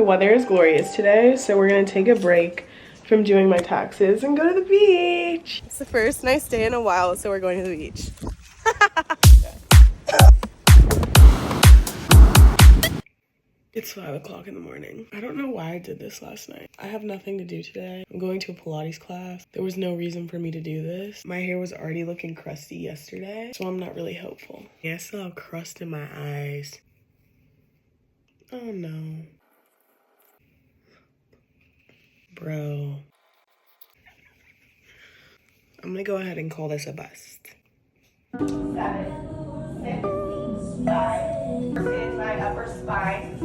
weather is glorious today, so we're gonna take a break from doing my taxes and go to the beach. It's the first nice day in a while, so we're going to the beach. It's 5 o'clock in the morning. I don't know why I did this last night. I have nothing to do today. I'm going to a Pilates class. There was no reason for me to do this. My hair was already looking crusty yesterday, so I'm not really hopeful. Yeah, I still have crust in my eyes. Oh no. Bro. I'm gonna go ahead and call this a bust. 7, 6, 5. Is my upper spine.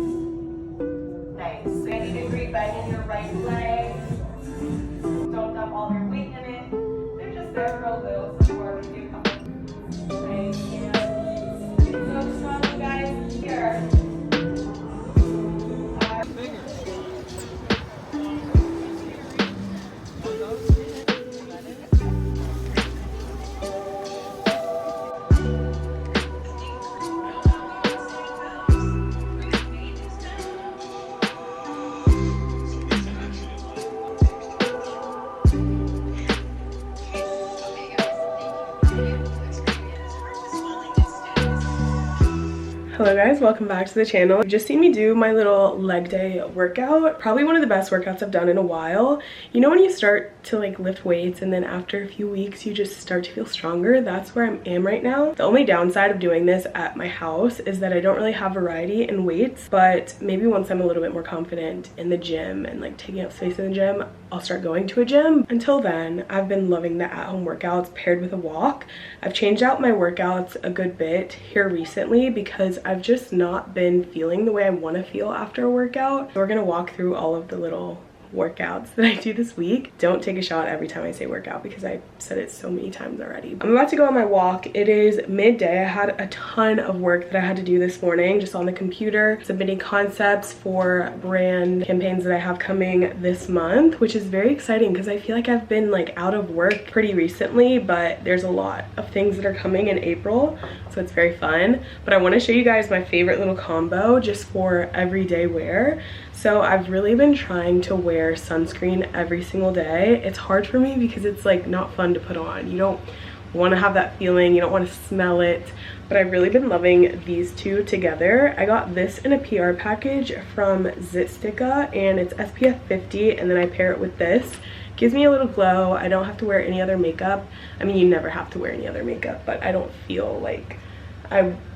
Nice. 90-degree bend in your right leg. Don't dump all your weight in it. They're just there for a little support when you come in. Nice. Yeah. So strong, you guys. Here. Hello guys, welcome back to the channel. You've just seen me do my little leg day workout. Probably one of the best workouts I've done in a while. You know when you start to like lift weights and then after a few weeks you just start to feel stronger? That's where I am right now. The only downside of doing this at my house is that I don't really have variety in weights, but maybe once I'm a little bit more confident in the gym and like taking up space in the gym, I'll start going to a gym. Until then, I've been loving the at-home workouts paired with a walk. I've changed out my workouts a good bit here recently because I've just not been feeling the way I want to feel after a workout. So we're gonna walk through all of the little workouts that I do this week. Don't take a shot every time I say workout because I said it so many times already. I'm about to go on my walk. It is midday. I had a ton of work that I had to do this morning just on the computer, submitting concepts for brand campaigns that I have coming this month, which is very exciting because I feel like I've been like out of work pretty recently, but there's a lot of things that are coming in April, so it's very fun. But I want to show you guys my favorite little combo just for everyday wear. So I've really been trying to wear sunscreen every single day. It's hard for me because it's like not fun to put on. You don't want to have that feeling, you don't want to smell it, but I've really been loving these two together. I got this in a PR package from Zitsticka and it's SPF 50, and then I pair it with this. Gives me a little glow. I don't have to wear any other makeup. I mean, you never have to wear any other makeup, but I don't feel like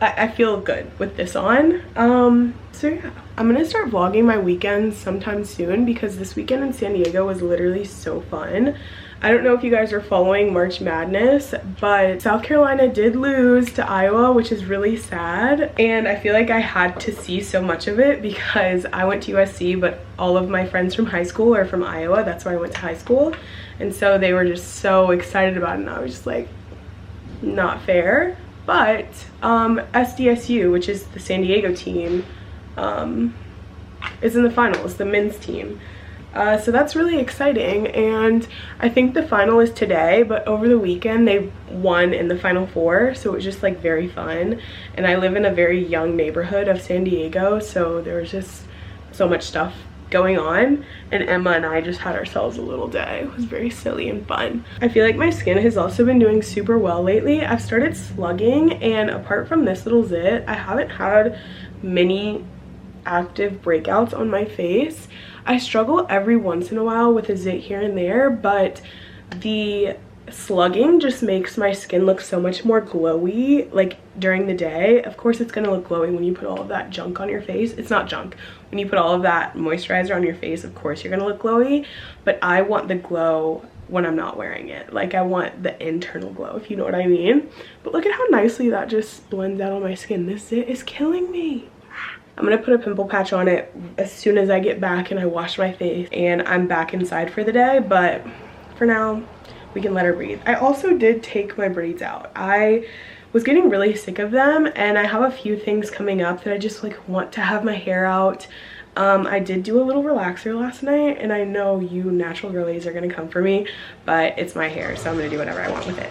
I feel good with this on. So yeah, I'm gonna start vlogging my weekends sometime soon because this weekend in San Diego was literally so fun. I don't know if you guys are following March Madness, but South Carolina did lose to Iowa, which is really sad. And I feel like I had to see so much of it because I went to USC, but all of my friends from high school are from Iowa. That's where I went to high school. And so they were just so excited about it. And I was just like, not fair. But SDSU, which is the San Diego team, is in the finals, the men's team. So that's really exciting, and I think the final is today, but over the weekend they won in the Final Four, so it was just like very fun. And I live in a very young neighborhood of San Diego, so there was just so much stuff going on, and Emma and I just had ourselves a little day. It was very silly and fun. I feel like my skin has also been doing super well lately. I've started slugging, and apart from this little zit, I haven't had many active breakouts on my face. I struggle every once in a while with a zit here and there, but the slugging just makes my skin look so much more glowy like during the day. Of course it's gonna look glowy when you put all of that junk on your face. It's not junk. When you put all of that moisturizer on your face, of course you're gonna look glowy, but I want the glow when I'm not wearing it. Like I want the internal glow, if you know what I mean. But look at how nicely that just blends out on my skin. This zit is killing me. I'm gonna put a pimple patch on it as soon as I get back and I wash my face and I'm back inside for the day, but for now we can let her breathe. I also did take my braids out. I was getting really sick of them, and I have a few things coming up that I just like want to have my hair out. I did do a little relaxer last night, and I know you natural girlies are gonna come for me, but it's my hair, so I'm gonna do whatever I want with it.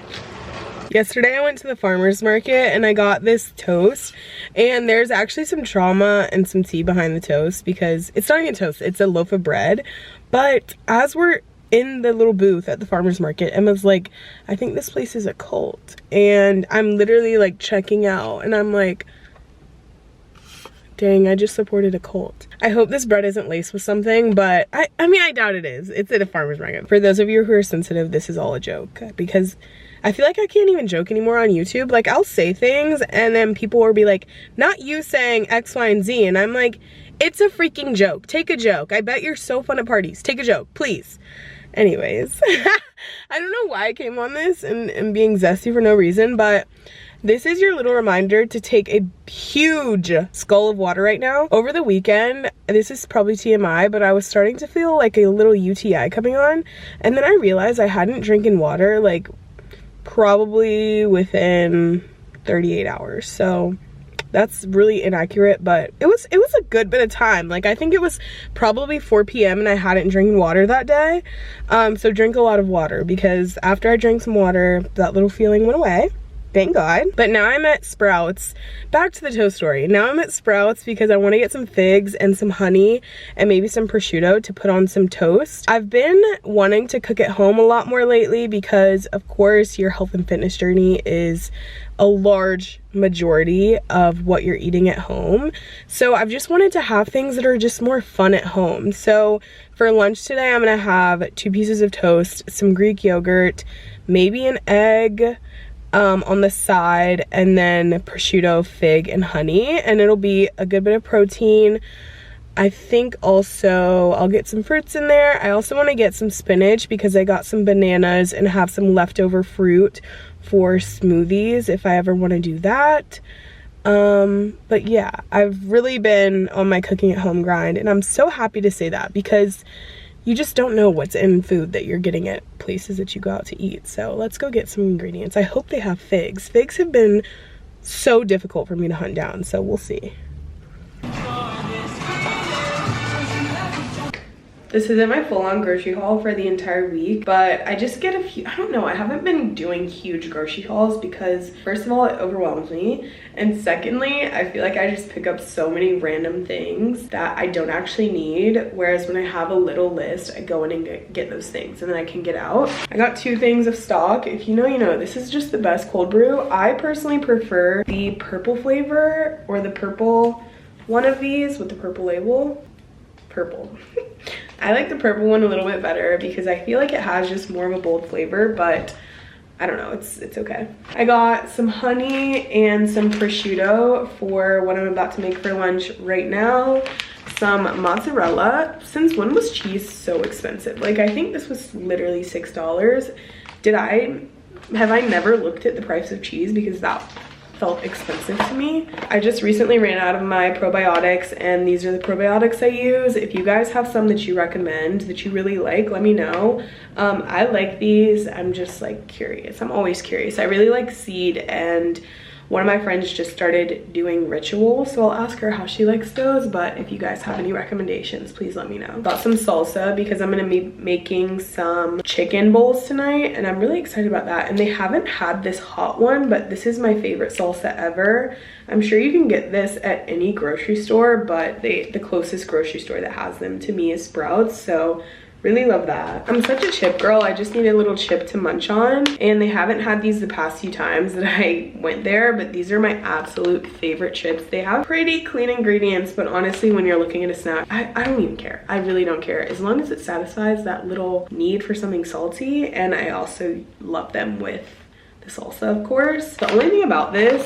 Yesterday I went to the farmer's market and I got this toast, and there's actually some trauma and some tea behind the toast because it's not even toast, it's a loaf of bread. But as we're in the little booth at the farmer's market, Emma's like, I think this place is a cult. And I'm literally like checking out and I'm like, dang, I just supported a cult. I hope this bread isn't laced with something, but I mean, I doubt it is. It's at a farmer's market. For those of you who are sensitive, this is all a joke because I feel like I can't even joke anymore on YouTube. Like, I'll say things and then people will be like, not you saying X, Y, and Z. And I'm like, it's a freaking joke. Take a joke. I bet you're so fun at parties. Take a joke, please. Anyways, I don't know why I came on this and being zesty for no reason, but this is your little reminder to take a huge skull of water right now. Over the weekend, this is probably TMI, but I was starting to feel like a little UTI coming on. And then I realized I hadn't drinking water like probably within 38 hours. So that's really inaccurate, but it was a good bit of time. Like, I think it was probably 4 p.m. and I hadn't drinking water that day. So drink a lot of water, because after I drank some water, that little feeling went away. Thank God. But now I'm at Sprouts. Back to the toast story. Now I'm at Sprouts because I want to get some figs and some honey and maybe some prosciutto to put on some toast. I've been wanting to cook at home a lot more lately because, of course, your health and fitness journey is a large majority of what you're eating at home. So I've just wanted to have things that are just more fun at home. So for lunch today, I'm gonna have 2 pieces of toast, some Greek yogurt, maybe an egg on the side, and then prosciutto, fig, and honey, and it'll be a good bit of protein. I think also I'll get some fruits in there. I also want to get some spinach because I got some bananas and have some leftover fruit for smoothies if I ever want to do that. But yeah, I've really been on my cooking at home grind, and I'm so happy to say that because you just don't know what's in food that you're getting at places that you go out to eat. So let's go get some ingredients. I hope they have figs. Figs have been so difficult for me to hunt down, so we'll see. This isn't my full-on grocery haul for the entire week, but I just get a few, I don't know, I haven't been doing huge grocery hauls because first of all, it overwhelms me. And secondly, I feel like I just pick up so many random things that I don't actually need. Whereas when I have a little list, I go in and get those things and then I can get out. I got 2 things of stock. If you know, you know, this is just the best cold brew. I personally prefer the purple flavor or the purple one of these with the purple label. Purple. I like the purple one a little bit better because I feel like it has just more of a bold flavor, but I don't know, it's okay. I got some honey and some prosciutto for what I'm about to make for lunch right now. Some mozzarella. Since when was cheese so expensive? Like, I think this was literally $6. Have I never looked at the price of cheese because that felt expensive to me. I just recently ran out of my probiotics, and these are the probiotics I use. If you guys have some that you recommend that you really like, let me know. I like these. I'm just like curious. I'm always curious. I really like seed, and one of my friends just started doing Ritual, so I'll ask her how she likes those. But if you guys have any recommendations, please let me know. Got some salsa because I'm gonna be making some chicken bowls tonight, and I'm really excited about that. And they haven't had this hot one, but this is my favorite salsa ever. I'm sure you can get this at any grocery store, but the closest grocery store that has them to me is Sprouts, so really love that. I'm such a chip girl. I just need a little chip to munch on, and they haven't had these the past few times that I went there, but these are my absolute favorite chips. They have pretty clean ingredients, but honestly, when you're looking at a snack, I don't even care. I really don't care, as long as it satisfies that little need for something salty. And I also love them with the salsa, of course. The only thing about this,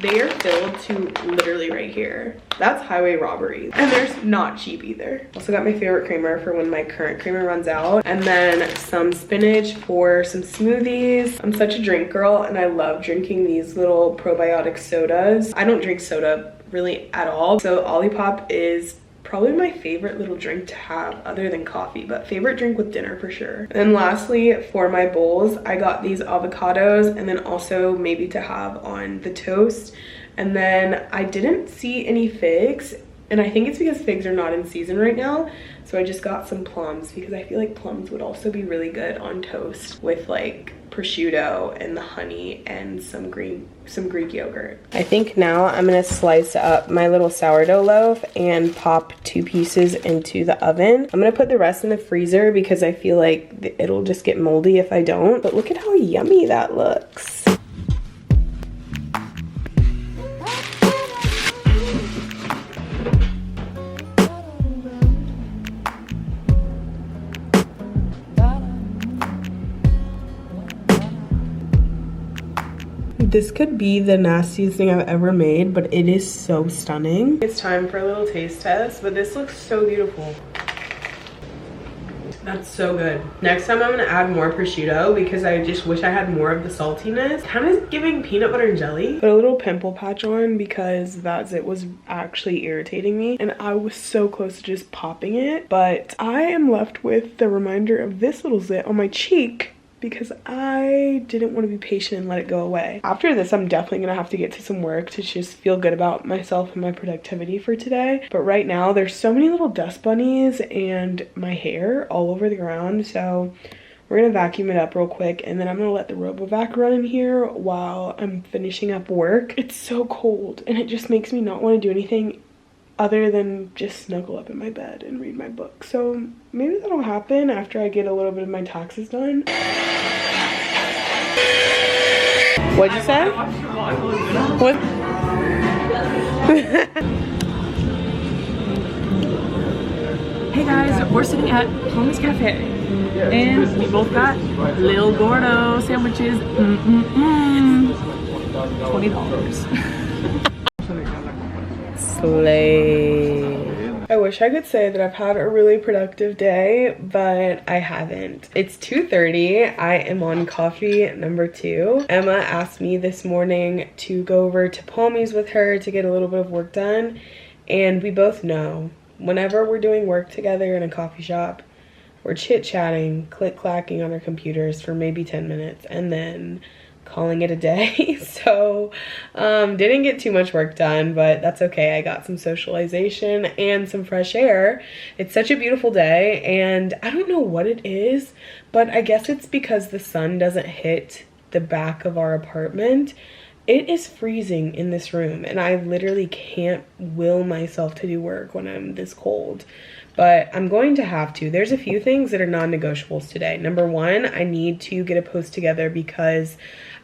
they are filled to literally right here. That's highway robbery, and they're not cheap either. Also got my favorite creamer for when my current creamer runs out, and then some spinach for some smoothies. I'm such a drink girl, and I love drinking these little probiotic sodas. I don't drink soda really at all, so Olipop is probably my favorite little drink to have other than coffee, but favorite drink with dinner for sure. And then lastly, for my bowls, I got these avocados, and then also maybe to have on the toast. And then I didn't see any figs, and I think it's because figs are not in season right now, so I just got some plums because I feel like plums would also be really good on toast with like prosciutto and the honey and some Greek yogurt. I think now I'm gonna slice up my little sourdough loaf and pop 2 pieces into the oven. I'm gonna put the rest in the freezer because I feel like it'll just get moldy if I don't. But look at how yummy that looks. This could be the nastiest thing I've ever made, but it is so stunning. It's time for a little taste test, but this looks so beautiful. That's so good. Next time I'm gonna add more prosciutto because I just wish I had more of the saltiness. Kind of giving peanut butter and jelly. Put a little pimple patch on because that zit was actually irritating me and I was so close to just popping it. But I am left with the reminder of this little zit on my cheek because I didn't want to be patient and let it go away. After this, I'm definitely gonna have to get to some work to just feel good about myself and my productivity for today. But right now, there's so many little dust bunnies and my hair all over the ground, so we're gonna vacuum it up real quick and then I'm gonna let the RoboVac run in here while I'm finishing up work. It's so cold and it just makes me not want to do anything other than just snuggle up in my bed and read my book. So maybe that'll happen after I get a little bit of my taxes done. What'd you say? What? Hey guys, we're sitting at Palmy's Cafe and we both got Lil Gordo sandwiches. $20. Slay. I wish I could say that I've had a really productive day, but I haven't. It's 2:30. I am on coffee number 2. Emma asked me this morning to go over to Palmy's with her to get a little bit of work done. And we both know whenever we're doing work together in a coffee shop, we're chit-chatting, click-clacking on our computers for maybe 10 minutes and then calling it a day. So didn't get too much work done, but that's okay. I got some socialization and some fresh air. It's such a beautiful day and I don't know what it is, but I guess it's because the sun doesn't hit the back of our apartment. It is freezing in this room and I literally can't will myself to do work when I'm this cold. But I'm going to have to. There's a few things that are non-negotiables today. Number 1, I need to get a post together because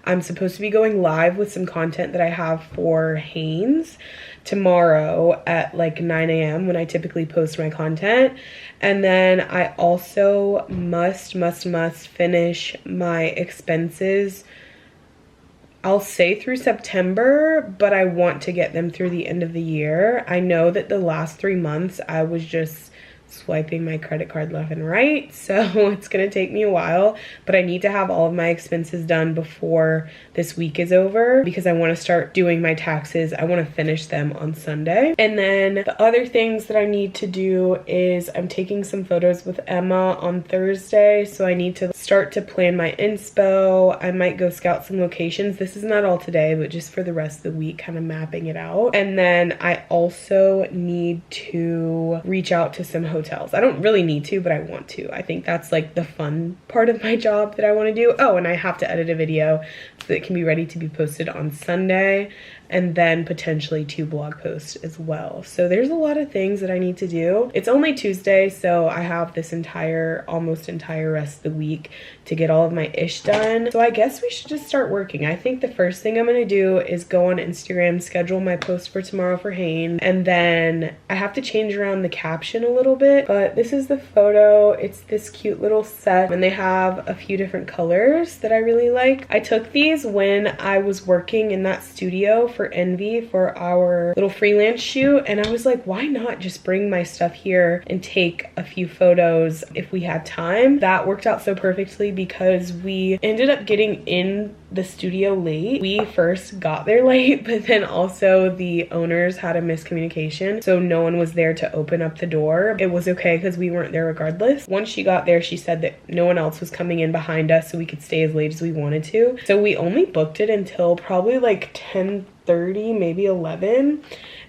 I'm supposed to be going live with some content that I have for Hanes tomorrow at like 9 a.m. when I typically post my content. And then I also must finish my expenses. I'll say through September, but I want to get them through the end of the year. I know that the last 3 months I was just swiping my credit card left and right, so it's gonna take me a while, but I need to have all of my expenses done before this week is over because I want to start doing my taxes. I want to finish them on Sunday. And then the other things that I need to do is I'm taking some photos with Emma on Thursday, so I need to start to plan my inspo. I might go scout some locations. This is not all today, but just for the rest of the week, kind of mapping it out. And then I also need to reach out to some hotels. I don't really need to, but I want to. I think that's like the fun part of my job that I want to do. Oh, and I have to edit a video so that it can be ready to be posted on Sunday, and then potentially 2 blog posts as well. So there's a lot of things that I need to do. It's only Tuesday, so I have this almost entire rest of the week to get all of my ish done. So I guess we should just start working. I think the first thing I'm gonna do is go on Instagram, schedule my post for tomorrow for Hanes, and then I have to change around the caption a little bit, but this is the photo. It's this cute little set, and they have a few different colors that I really like. I took these when I was working in that studio for Envy for our little freelance shoot, and I was like, why not just bring my stuff here and take a few photos if we had time? That worked out so perfectly because we ended up getting in the studio late. We first got there late, but then also the owners had a miscommunication, so no one was there to open up the door. It was okay because we weren't there regardless. Once she got there, she said that no one else was coming in behind us, so we could stay as late as we wanted to. So we only booked it until probably like 10 10:30, maybe 11,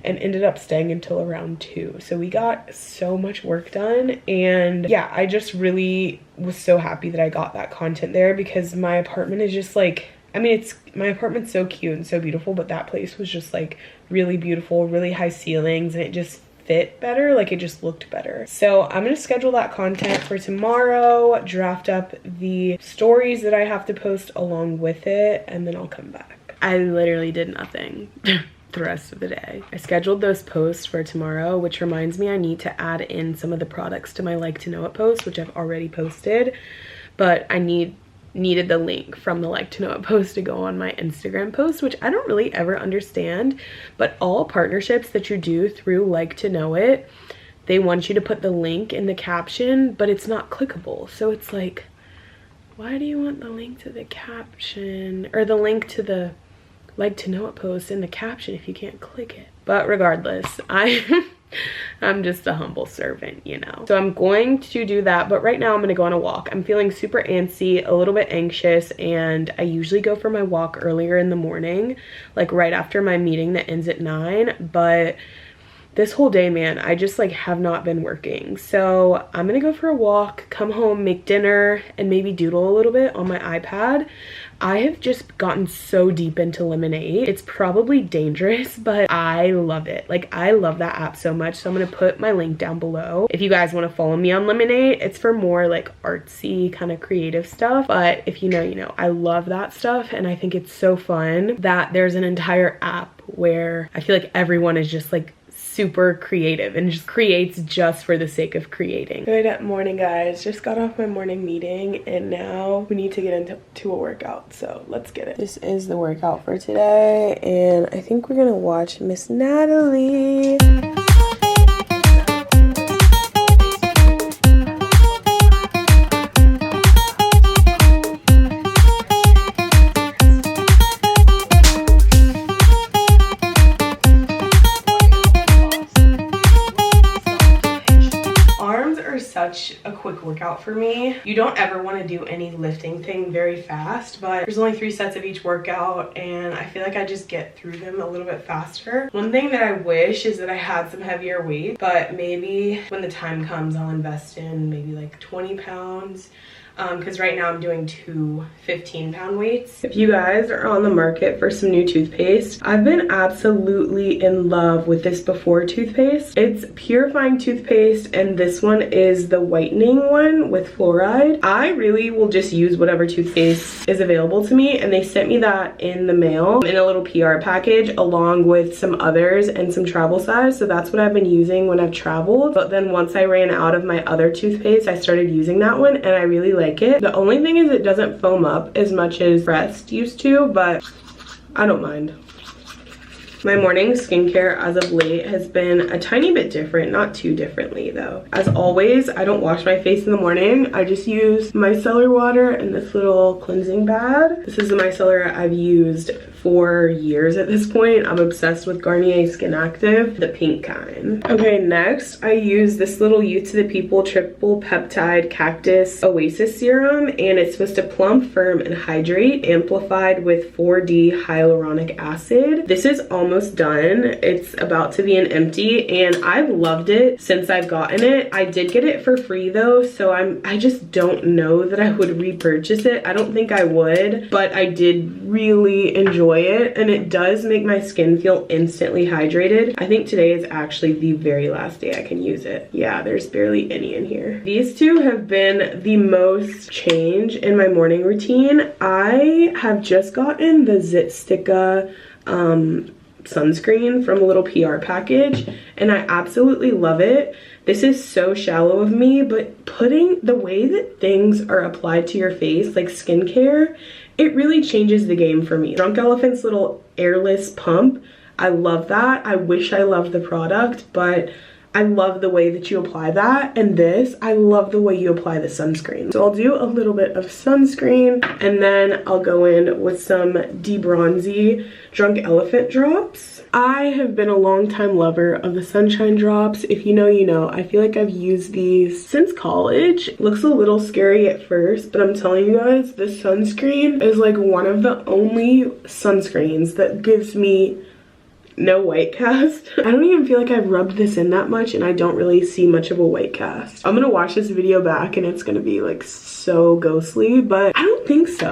and ended up staying until around 2. So we got so much work done, and yeah, I just really was so happy that I got that content there, because my apartment is just like, I mean, my apartment's so cute and so beautiful, but that place was just like really beautiful, really high ceilings, and it just fit better, like it just looked better. So I'm gonna schedule that content for tomorrow, draft up the stories that I have to post along with it, and then I'll come back. I literally did nothing the rest of the day. I scheduled those posts for tomorrow, which reminds me I need to add in some of the products to my like to know it post, which I've already posted, but I needed the link from the like to know it post to go on my Instagram post, which I don't really ever understand, but all partnerships that you do through like to know it, they want you to put the link in the caption, but it's not clickable. So it's like, why do you want the link to the caption or the link to the like to know it post in the caption if you can't click it? But regardless, I'm just a humble servant, you know. So I'm going to do that, but right now I'm gonna go on a walk. I'm feeling super antsy, a little bit anxious, and I usually go for my walk earlier in the morning, like right after my meeting that ends at 9, but this whole day, man, I just like have not been working. So I'm gonna go for a walk, come home, make dinner, and maybe doodle a little bit on my iPad. I have just gotten so deep into Lemonade. It's probably dangerous, but I love it. Like, I love that app so much. So I'm gonna put my link down below. If you guys wanna follow me on Lemonade, it's for more like artsy kind of creative stuff. But if you know, you know, I love that stuff. And I think it's so fun that there's an entire app where I feel like everyone is just like super creative and just creates just for the sake of creating. Good morning, guys. Just got off my morning meeting and now we need to get into a workout, so let's get it. This is the workout for today, and I think we're gonna watch Miss Natalie. Such a quick workout for me. You don't ever want to do any lifting thing very fast, but there's only 3 sets of each workout and I feel like I just get through them a little bit faster. One thing that I wish is that I had some heavier weight, but maybe when the time comes I'll invest in maybe like 20 pounds. Because right now I'm doing 2 15-pound weights. If you guys are on the market for some new toothpaste, I've been absolutely in love with this Before toothpaste. It's purifying toothpaste, and this one is the whitening one with fluoride. I really will just use whatever toothpaste is available to me, and they sent me that in the mail in a little PR package along with some others and some travel size. So that's what I've been using when I've traveled. But then once I ran out of my other toothpaste, I started using that one and I really like it. The only thing is it doesn't foam up as much as Crest used to, but I don't mind. My morning skincare as of late has been a tiny bit different, not too differently though. As always, I don't wash my face in the morning. I just use micellar water and this little cleansing pad. This is the micellar I've used for years at this point. I'm obsessed with Garnier Skin Active, the pink kind. Okay, next I use this little Youth to the People triple peptide cactus oasis serum, and it's supposed to plump, firm, and hydrate, amplified with 4D hyaluronic acid. This is almost done. It's about to be an empty, and I've loved it since I've gotten it. I did get it for free though, so I just don't know that I would repurchase it. I don't think I would, but I did really enjoy it, and it does make my skin feel instantly hydrated. I think today is actually the very last day I can use it. Yeah, there's barely any in here. These two have been the most change in my morning routine. I have just gotten the Zitstica sunscreen from a little PR package, and I absolutely love it. This is so shallow of me, but putting the way that things are applied to your face, like skincare, it really changes the game for me. Drunk Elephant's little airless pump, I love that. I wish I loved the product, but I love the way that you apply that. And this, I love the way you apply the sunscreen. So I'll do a little bit of sunscreen and then I'll go in with some De-Bronzy Drunk Elephant drops. I have been a long time lover of the Sunshine drops. If you know, you know. I feel like I've used these since college. It looks a little scary at first, but I'm telling you guys, this sunscreen is like one of the only sunscreens that gives me no white cast. I don't even feel like I've rubbed this in that much and I don't really see much of a white cast. I'm gonna watch this video back and it's gonna be like so ghostly, but I don't think so.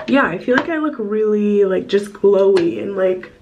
Yeah, I feel like I look really like just glowy and like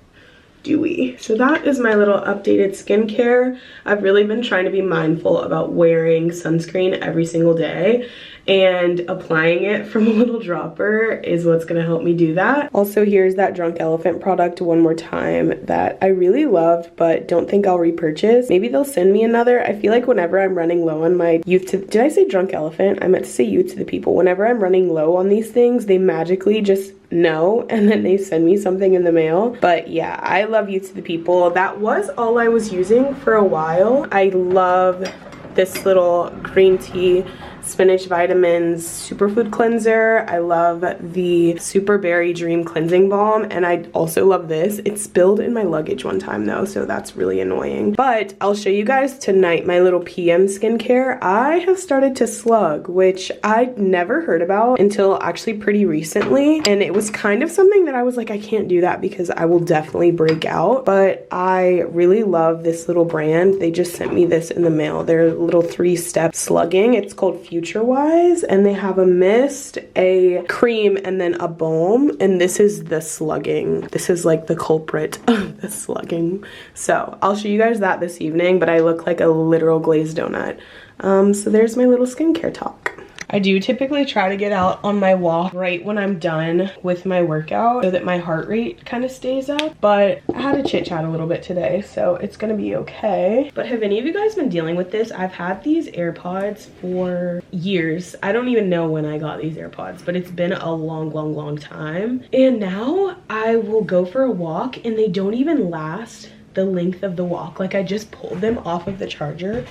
dewy. So that is my little updated skincare. I've really been trying to be mindful about wearing sunscreen every single day, and applying it from a little dropper is what's gonna help me do that. Also, here's that Drunk Elephant product one more time that I really loved but don't think I'll repurchase. Maybe they'll send me another. I feel like whenever I'm running low on my youth to, did I say Drunk Elephant? I meant to say youth to the people. Whenever I'm running low on these things, they magically just know and then they send me something in the mail. But yeah, I love youth to the people. That was all I was using for a while. I love this little green tea spinach vitamins superfood cleanser. I love the Super Berry Dream cleansing balm, and I also love this. It spilled in my luggage one time though, so that's really annoying. But I'll show you guys tonight my little PM skincare. I have started to slug, which I'd never heard about until actually pretty recently, and it was kind of something that I was like, I can't do that because I will definitely break out. But I really love this little brand. They just sent me this in the mail. Their little 3-step slugging. It's called Future Wise, and they have a mist, a cream, and then a balm, and this is the slugging. This is like the culprit of the slugging. So I'll show you guys that this evening, but I look like a literal glazed donut. So there's my little skincare talk. I do typically try to get out on my walk right when I'm done with my workout so that my heart rate kind of stays up, but I had to chit chat a little bit today, so it's gonna be okay. But have any of you guys been dealing with this? I've had these AirPods for years. I don't even know when I got these AirPods, but it's been a long time. And now I will go for a walk and they don't even last the length of the walk. Like, I just pulled them off of the charger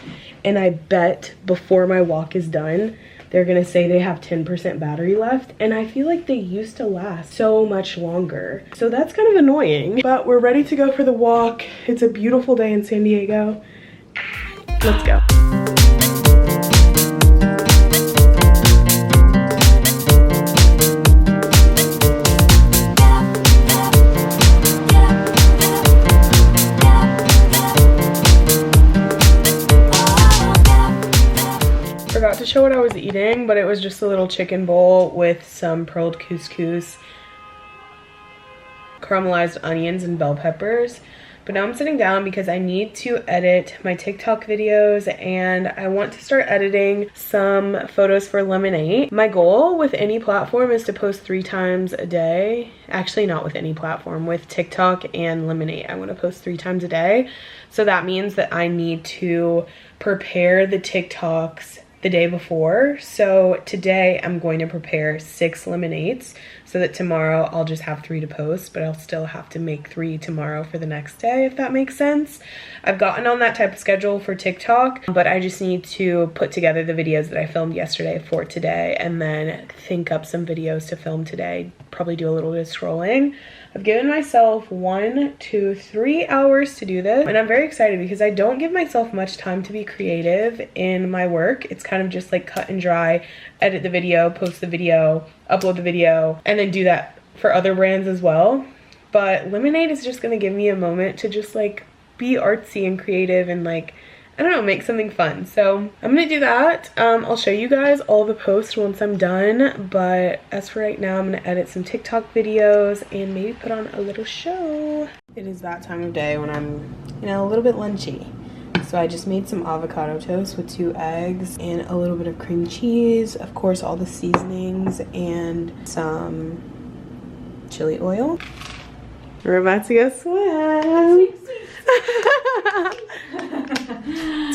and I bet before my walk is done they're gonna say they have 10% battery left, and I feel like they used to last so much longer. So that's kind of annoying, but we're ready to go for the walk. It's a beautiful day in San Diego. Let's go. Forgot to show what I was eating, but it was just a little chicken bowl with some pearled couscous, caramelized onions, and bell peppers. But now I'm sitting down because I need to edit my TikTok videos and I want to start editing some photos for Lemonade. My goal with any platform is to post 3 times a day. Actually, not with any platform. With TikTok and Lemonade, I want to post 3 times a day. So that means that I need to prepare the TikToks the day before. So today I'm going to prepare 6 lemonades so that tomorrow I'll just have 3 to post, but I'll still have to make 3 tomorrow for the next day, if that makes sense. I've gotten on that type of schedule for TikTok, but I just need to put together the videos that I filmed yesterday for today and then think up some videos to film today. Probably do a little bit of scrolling. I've given myself 1 to 3 hours to do this, and I'm very excited because I don't give myself much time to be creative in my work. It's kind of just like cut and dry, edit the video, post the video, upload the video, and then do that for other brands as well. But Lemonade is just gonna give me a moment to just like be artsy and creative and like, I don't know, make something fun. So I'm gonna do that. I'll show you guys all the posts once I'm done, but as for right now, I'm gonna edit some TikTok videos and maybe put on a little show. It is that time of day when I'm, you know, a little bit lunchy. So I just made some avocado toast with 2 eggs and a little bit of cream cheese, of course all the seasonings, and some chili oil. We're about to go swim.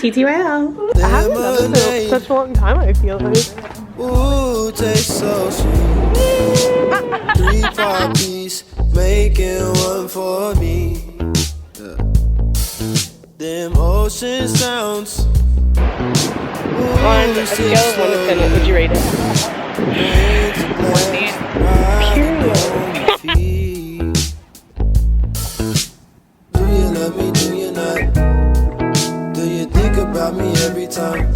TTYL. I haven't done this in such a long time, I feel like. Ooh, tastes so sweet. 3 poppies, making 1 for me. Yeah. emotion sounds. On a scale of 1 to 10, what would you rate it? Period. Do you love me? Do you not? Do you think about me every time?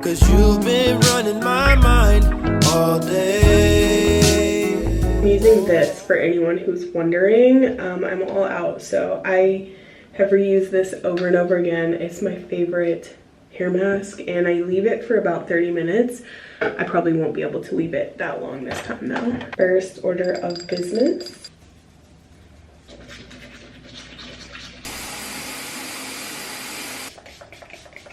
'Cause you've been running my mind all day. I'm using this for anyone who's wondering. I'm all out, so I have reused this over and over again. It's my favorite hair mask, and I leave it for about 30 minutes. I probably won't be able to leave it that long this time though. First order of business.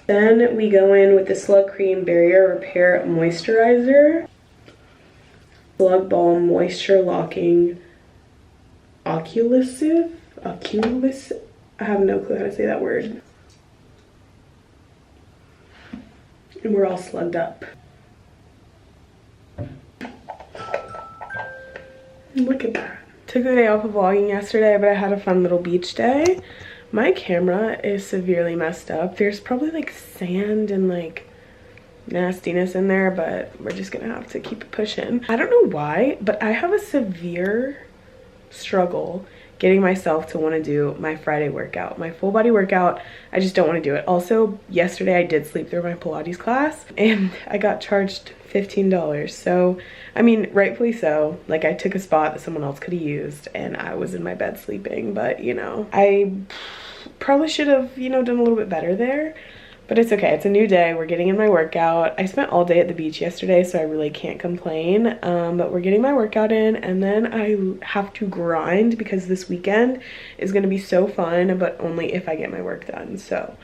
Then we go in with the Slug Cream Barrier Repair Moisturizer. Slug Balm Moisture Locking Occlusive? I have no clue how to say that word. And we're all slugged up. Look at that. Took the day off of vlogging yesterday, but I had a fun little beach day. My camera is severely messed up. There's probably like sand and like nastiness in there, but we're just gonna have to keep it pushing. I don't know why, but I have a severe struggle getting myself to want to do my Friday workout, my full body workout. I just don't want to do it. Also, yesterday I did sleep through my Pilates class and I got charged $15. So, I mean, rightfully so. Like, I took a spot that someone else could have used and I was in my bed sleeping, but you know, I probably should have, you know, done a little bit better there. But it's okay, it's a new day, we're getting in my workout. I spent all day at the beach yesterday, so I really can't complain. But we're getting my workout in, and then I have to grind because this weekend is gonna be so fun, but only if I get my work done. So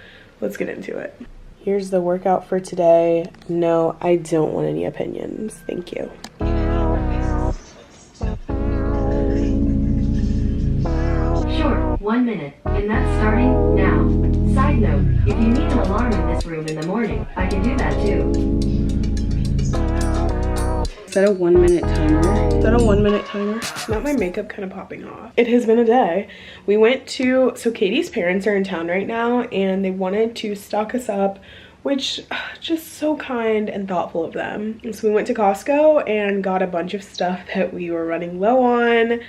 let's get into it. Here's the workout for today. No, I don't want any opinions, thank you. Sure, 1 minute, and that's starting now. Side note, if you need an alarm in this room in the morning, I can do that too. Is that a 1 minute timer? Is that a 1 minute timer? Not my makeup kind of popping off. It has been a day. We went to, so Katie's parents are in town right now and they wanted to stock us up, which just so kind and thoughtful of them. And so we went to Costco and got a bunch of stuff that we were running low on.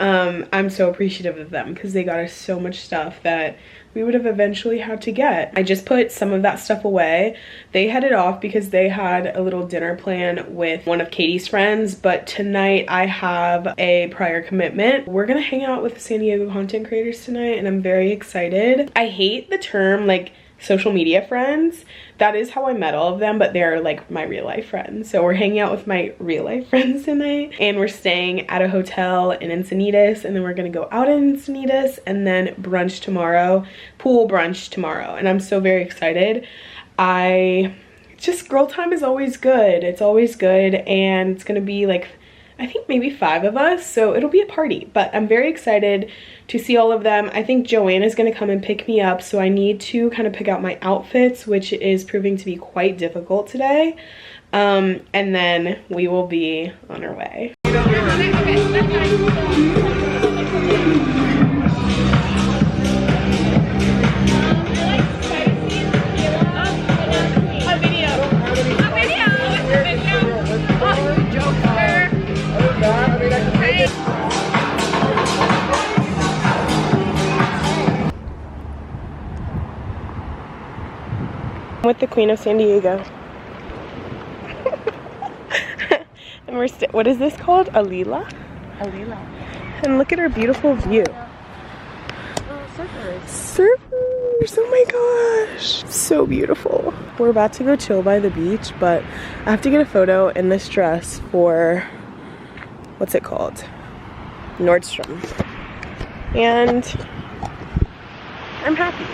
I'm so appreciative of them because they got us so much stuff that we would have eventually had to get. I just put some of that stuff away. They headed off because they had a little dinner plan with one of Katie's friends, but tonight I have a prior commitment. We're gonna hang out with the San Diego content creators tonight and I'm very excited. I hate the term like social media friends. That is how I met all of them, but they're like my real life friends. So we're hanging out with my real life friends tonight and we're staying at a hotel in Encinitas, and then we're gonna go out in Encinitas and then brunch tomorrow, pool brunch tomorrow. And I'm so very excited. Just girl time is always good. It's always good, and it's gonna be like, I think maybe 5 of us, so it'll be a party, but I'm very excited to see all of them. I think Joanna's gonna come and pick me up, so I need to kind of pick out my outfits, which is proving to be quite difficult today. And then we will be on our way. With the Queen of San Diego. And we're what is this called? Alila? Alila. And look at our beautiful view. Surfers. Surfers, oh my gosh. So beautiful. We're about to go chill by the beach, but I have to get a photo in this dress for, what's it called? Nordstrom. And I'm happy.